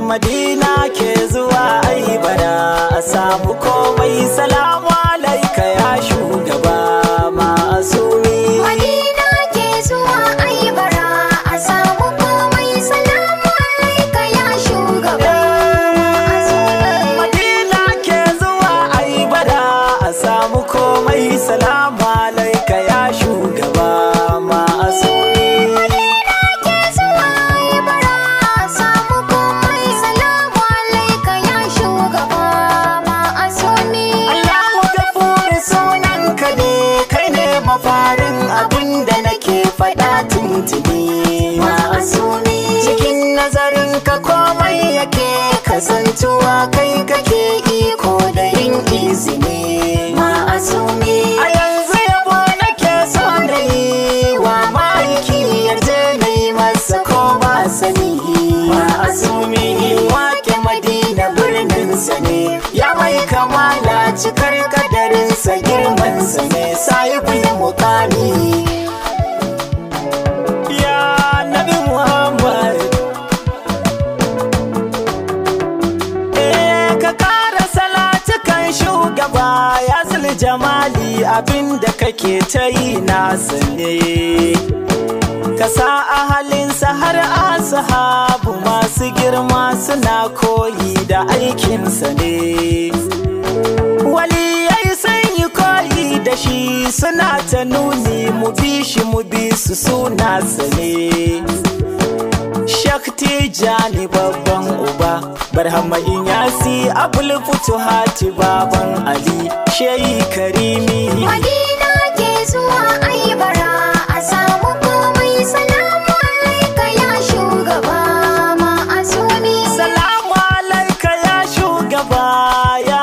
Madina ke zuwa ai bara a samu komai. Salamu alaika ya shugaba ma'asumi. Madina ke zuwa ai bara a samu komai. Salamu alaika ya shugaba ma'asumi. Madina ke zuwa ai bara a samu komai. Salamu alaika ya shugaba ma'asumi. Mafarin abin da nake faɗa tuntuni ma'asumi. Cikin nazarin ka komai yake kasantuwa, kai kake iko da yin izini ma'asumi. A yanzu yabo nake so na yi wa ma'aiki, yarje na yi masa ko ba sani ma'asumi. Wake Madina birninsa ne, ya mai kamala cikar kadarinsa, girmansa ne sahibul mukami. Ya Nabi Muhammad, ka kara salatukan shugaba ya zul jamali. Abinda kake ta yi na sane, ka sa ahalinsa har ashabu masu girma suna koyi da aikinsa ne. Waliyai sun yi koyi da shi suna ta nuni, mu bi shi mu bi su suna sane. Shakti Jani babban uba, Barhama Inyasi Abul Futuhati baban Ali, Shehi Karimi. Madina ke zuwa ai bara a samu komai. Salamu alaika ya shugaba ma'asumi. Salamu alaika ya shugaba ya